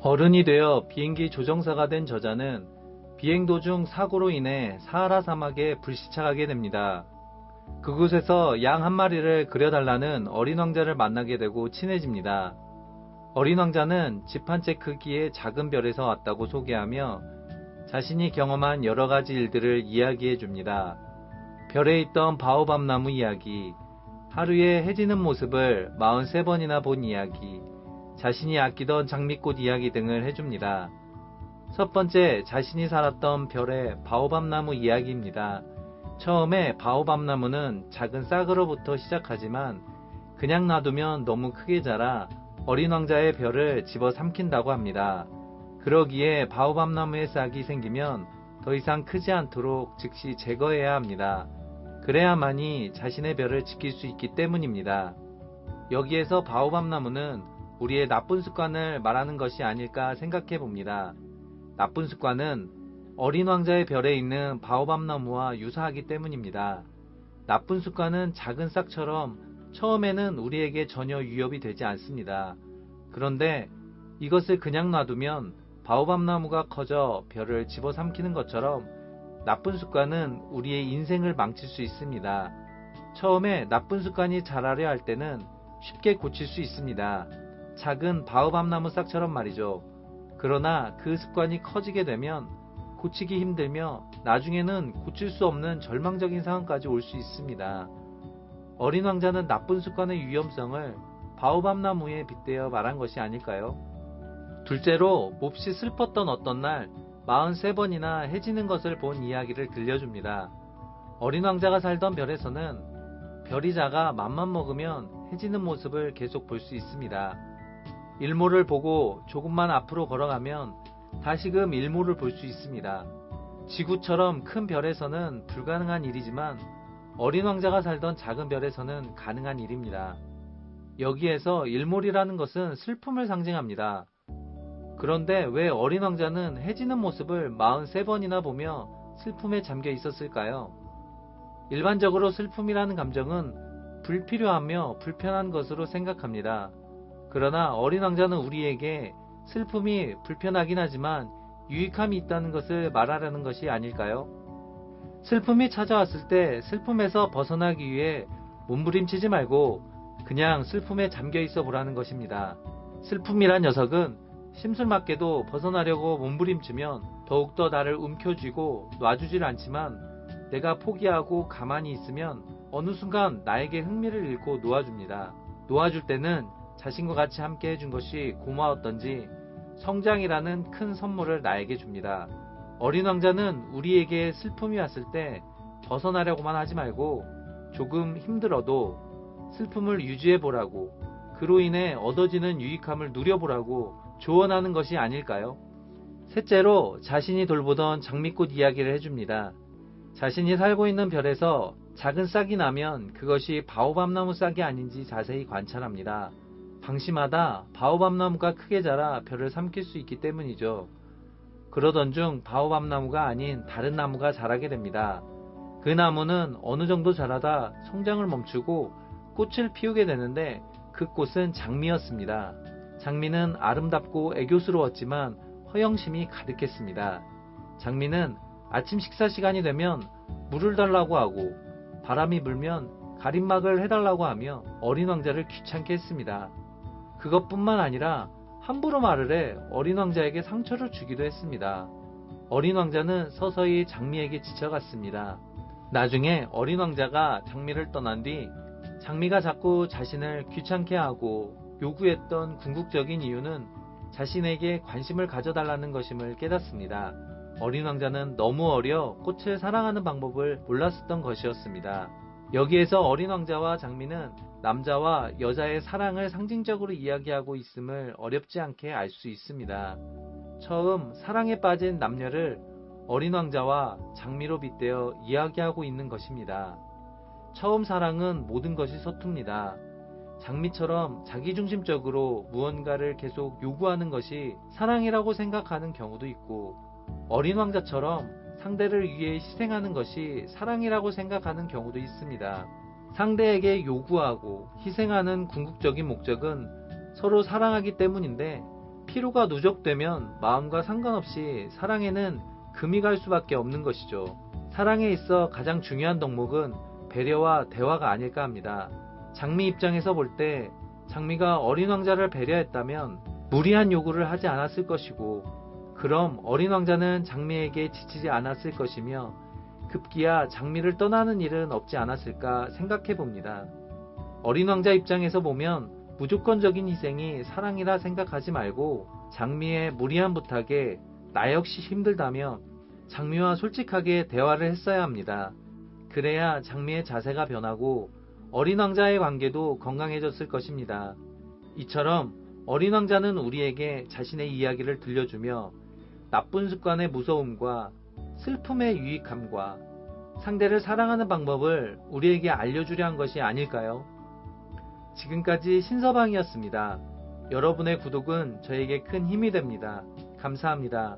어른이 되어 비행기 조종사가 된 저자는 비행 도중 사고로 인해 사하라 사막에 불시착하게 됩니다. 그곳에서 양 한 마리를 그려달라는 어린 왕자를 만나게 되고 친해집니다. 어린 왕자는 집 한 채 크기의 작은 별에서 왔다고 소개하며 자신이 경험한 여러 가지 일들을 이야기해 줍니다. 별에 있던 바오밥 나무 이야기, 하루에 해지는 모습을 43번이나 본 이야기, 자신이 아끼던 장미꽃 이야기 등을 해줍니다. 첫 번째, 자신이 살았던 별의 바오밥 나무 이야기입니다. 처음에 바오밥 나무는 작은 싹으로부터 시작하지만 그냥 놔두면 너무 크게 자라 어린 왕자의 별을 집어 삼킨다고 합니다. 그러기에 바오밥 나무에 싹이 생기면 더 이상 크지 않도록 즉시 제거해야 합니다. 그래야만이 자신의 별을 지킬 수 있기 때문입니다. 여기에서 바오밥 나무는 우리의 나쁜 습관을 말하는 것이 아닐까 생각해 봅니다. 나쁜 습관은 어린 왕자의 별에 있는 바오밥 나무와 유사하기 때문입니다. 나쁜 습관은 작은 싹처럼 처음에는 우리에게 전혀 위협이 되지 않습니다. 그런데 이것을 그냥 놔두면 바오밥 나무가 커져 별을 집어삼키는 것처럼 나쁜 습관은 우리의 인생을 망칠 수 있습니다. 처음에 나쁜 습관이 자라려 할 때는 쉽게 고칠 수 있습니다. 작은 바오밥 나무 싹처럼 말이죠. 그러나 그 습관이 커지게 되면 고치기 힘들며 나중에는 고칠 수 없는 절망적인 상황까지 올 수 있습니다. 어린 왕자는 나쁜 습관의 위험성을 바오밥 나무에 빗대어 말한 것이 아닐까요? 둘째로 몹시 슬펐던 어떤 날 43번이나 해지는 것을 본 이야기를 들려줍니다. 어린 왕자가 살던 별에서는 별이 작아 맘만 먹으면 해지는 모습을 계속 볼 수 있습니다. 일몰을 보고 조금만 앞으로 걸어가면 다시금 일몰을 볼 수 있습니다. 지구처럼 큰 별에서는 불가능한 일이지만 어린 왕자가 살던 작은 별에서는 가능한 일입니다. 여기에서 일몰이라는 것은 슬픔을 상징합니다. 그런데 왜 어린 왕자는 해지는 모습을 43번이나 보며 슬픔에 잠겨 있었을까요? 일반적으로 슬픔이라는 감정은 불필요하며 불편한 것으로 생각합니다. 그러나 어린 왕자는 우리에게 슬픔이 불편하긴 하지만 유익함이 있다는 것을 말하려는 것이 아닐까요? 슬픔이 찾아왔을 때 슬픔에서 벗어나기 위해 몸부림치지 말고 그냥 슬픔에 잠겨 있어 보라는 것입니다. 슬픔이란 녀석은 심술맞게도 벗어나려고 몸부림치면 더욱더 나를 움켜쥐고 놔주질 않지만 내가 포기하고 가만히 있으면 어느 순간 나에게 흥미를 잃고 놓아줍니다. 놓아줄 때는 자신과 같이 함께 해준 것이 고마웠던지 성장이라는 큰 선물을 나에게 줍니다. 어린 왕자는 우리에게 슬픔이 왔을 때 벗어나려고만 하지 말고 조금 힘들어도 슬픔을 유지해보라고, 그로 인해 얻어지는 유익함을 누려보라고 조언하는 것이 아닐까요? 셋째로 자신이 돌보던 장미꽃 이야기를 해줍니다. 자신이 살고 있는 별에서 작은 싹이 나면 그것이 바오밥 나무 싹이 아닌지 자세히 관찰합니다. 방심하다 바오밥 나무가 크게 자라 별을 삼킬 수 있기 때문이죠. 그러던 중 바오밥 나무가 아닌 다른 나무가 자라게 됩니다. 그 나무는 어느 정도 자라다 성장을 멈추고 꽃을 피우게 되는데 그 꽃은 장미였습니다. 장미는 아름답고 애교스러웠지만 허영심이 가득했습니다. 장미는 아침 식사 시간이 되면 물을 달라고 하고 바람이 불면 가림막을 해달라고 하며 어린 왕자를 귀찮게 했습니다. 그것뿐만 아니라 함부로 말을 해 어린 왕자에게 상처를 주기도 했습니다. 어린 왕자는 서서히 장미에게 지쳐갔습니다. 나중에 어린 왕자가 장미를 떠난 뒤 장미가 자꾸 자신을 귀찮게 하고 요구했던 궁극적인 이유는 자신에게 관심을 가져달라는 것임을 깨닫습니다. 어린 왕자는 너무 어려 꽃을 사랑하는 방법을 몰랐었던 것이었습니다. 여기에서 어린 왕자와 장미는 남자와 여자의 사랑을 상징적으로 이야기하고 있음을 어렵지 않게 알 수 있습니다. 처음 사랑에 빠진 남녀를 어린 왕자와 장미로 빗대어 이야기하고 있는 것입니다. 처음 사랑은 모든 것이 서툽니다. 장미처럼 자기중심적으로 무언가를 계속 요구하는 것이 사랑이라고 생각하는 경우도 있고, 어린 왕자처럼 상대를 위해 희생하는 것이 사랑이라고 생각하는 경우도 있습니다. 상대에게 요구하고 희생하는 궁극적인 목적은 서로 사랑하기 때문인데 피로가 누적되면 마음과 상관없이 사랑에는 금이 갈 수밖에 없는 것이죠. 사랑에 있어 가장 중요한 덕목은 배려와 대화가 아닐까 합니다. 장미 입장에서 볼 때 장미가 어린 왕자를 배려했다면 무리한 요구를 하지 않았을 것이고, 그럼 어린 왕자는 장미에게 지치지 않았을 것이며 급기야 장미를 떠나는 일은 없지 않았을까 생각해 봅니다. 어린 왕자 입장에서 보면 무조건적인 희생이 사랑이라 생각하지 말고 장미의 무리한 부탁에 나 역시 힘들다며 장미와 솔직하게 대화를 했어야 합니다. 그래야 장미의 자세가 변하고 어린 왕자의 관계도 건강해졌을 것입니다. 이처럼 어린 왕자는 우리에게 자신의 이야기를 들려주며 나쁜 습관의 무서움과 슬픔의 유익함과 상대를 사랑하는 방법을 우리에게 알려주려 한 것이 아닐까요? 지금까지 신서방이었습니다. 여러분의 구독은 저에게 큰 힘이 됩니다. 감사합니다.